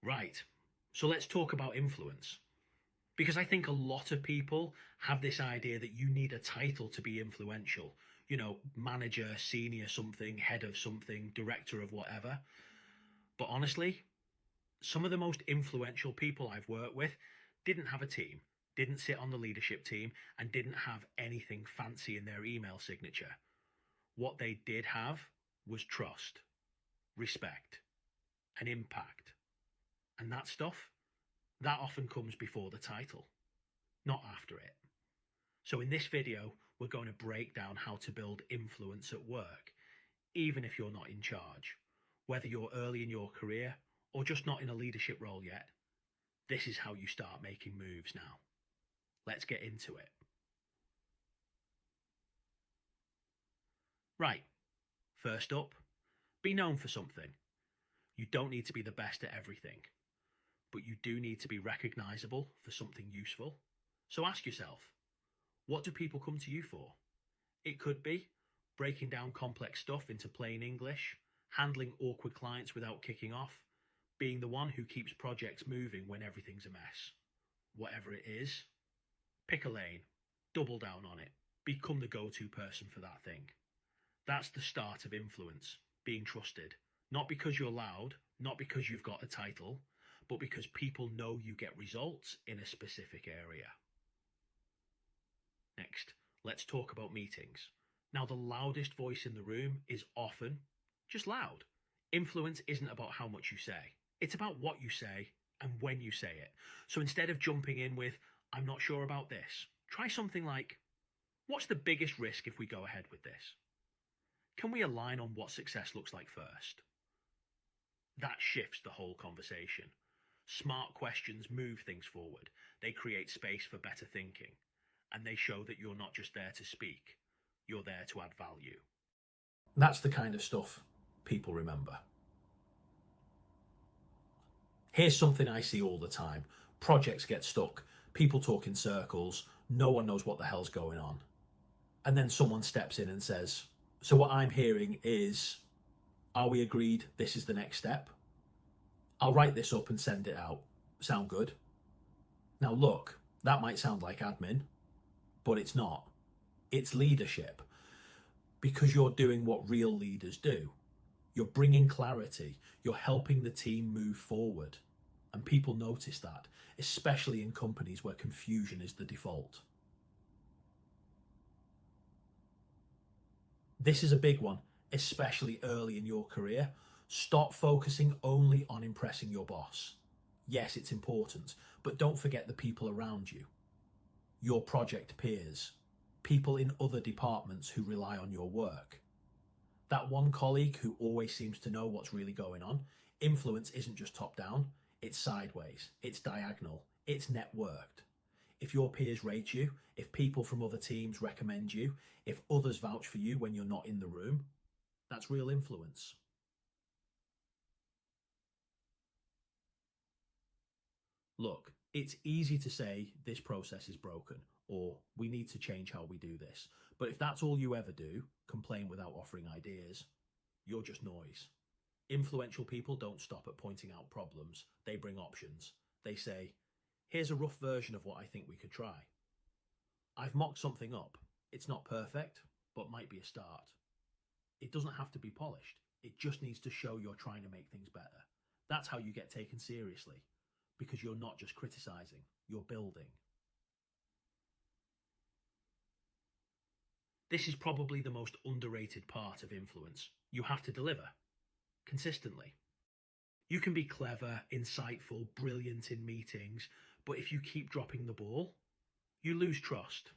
Right. So let's talk about influence. Because I think a lot of people have this idea that you need a title to be influential. You know, manager, senior something, head of something, director of whatever. But honestly, some of the most influential people I've worked with didn't have a team, didn't sit on the leadership team, and didn't have anything fancy in their email signature. What they did have was trust, respect, and impact. And that stuff, that often comes before the title, not after it. So in this video, we're going to break down how to build influence at work, even if you're not in charge. Whether you're early in your career or just not in a leadership role yet, this is how you start making moves now. Let's get into it. Right, first up, be known for something. You don't need to be the best at everything, but you do need to be recognizable for something useful. So ask yourself, what do people come to you for? It could be breaking down complex stuff into plain English, handling awkward clients without kicking off, being the one who keeps projects moving when everything's a mess. Whatever it is, pick a lane, double down on it, become the go-to person for that thing. That's the start of influence, being trusted, not because you're loud, not because you've got a title, but because people know you get results in a specific area. Next, let's talk about meetings. Now, the loudest voice in the room is often just loud. Influence isn't about how much you say. It's about what you say and when you say it. So instead of jumping in with, I'm not sure about this, try something like, what's the biggest risk if we go ahead with this? Can we align on what success looks like first? That shifts the whole conversation. Smart questions move things forward. They create space for better thinking. And they show that you're not just there to speak, you're there to add value. That's the kind of stuff people remember. Here's something I see all the time. Projects get stuck, people talk in circles, no one knows what the hell's going on. And then someone steps in and says, so what I'm hearing is, are we agreed this is the next step? I'll write this up and send it out. Sound good? Now look, that might sound like admin, but it's not. It's leadership, because you're doing what real leaders do. You're bringing clarity. You're helping the team move forward. And people notice that, especially in companies where confusion is the default. This is a big one, especially early in your career. Stop focusing only on impressing your boss. Yes, it's important, but don't forget the people around you. Your project peers, people in other departments who rely on your work. That one colleague who always seems to know what's really going on. Influence isn't just top down, it's sideways, it's diagonal, it's networked. If your peers rate you, if people from other teams recommend you, if others vouch for you when you're not in the room, that's real influence. Look, it's easy to say this process is broken or we need to change how we do this. But if that's all you ever do, complain without offering ideas, you're just noise. Influential people don't stop at pointing out problems. They bring options. They say, here's a rough version of what I think we could try. I've mocked something up. It's not perfect, but might be a start. It doesn't have to be polished. It just needs to show you're trying to make things better. That's how you get taken seriously, because you're not just criticizing, you're building. This is probably the most underrated part of influence. You have to deliver consistently. You can be clever, insightful, brilliant in meetings, but if you keep dropping the ball, you lose trust,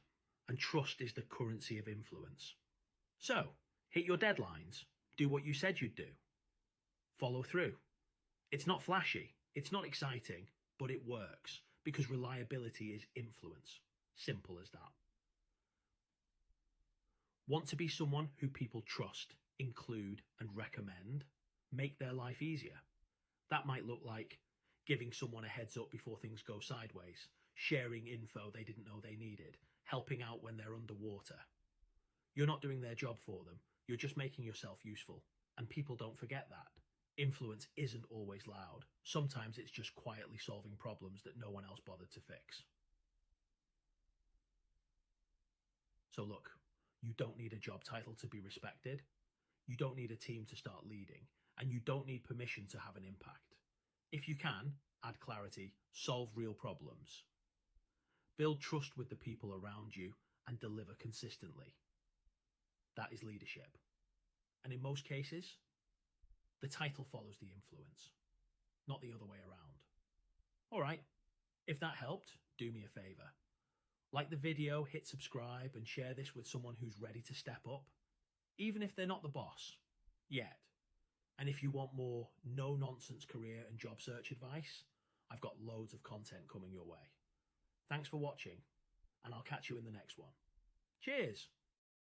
and trust is the currency of influence. So, hit your deadlines, do what you said you'd do, follow through. It's not flashy, it's not exciting, but it works because reliability is influence. Simple as that. Want to be someone who people trust, include, and recommend? Make their life easier. That might look like giving someone a heads up before things go sideways, sharing info they didn't know they needed, helping out when they're underwater. You're not doing their job for them, you're just making yourself useful, and people don't forget that. Influence isn't always loud. Sometimes it's just quietly solving problems that no one else bothered to fix. So look, you don't need a job title to be respected. You don't need a team to start leading, and you don't need permission to have an impact. If you can, add clarity, solve real problems, build trust with the people around you, and deliver consistently. That is leadership. And in most cases, the title follows the influence, not the other way around. All right, if that helped, do me a favor. Like the video, hit subscribe, and share this with someone who's ready to step up, even if they're not the boss yet. And if you want more no-nonsense career and job search advice, I've got loads of content coming your way. Thanks for watching, and I'll catch you in the next one. Cheers!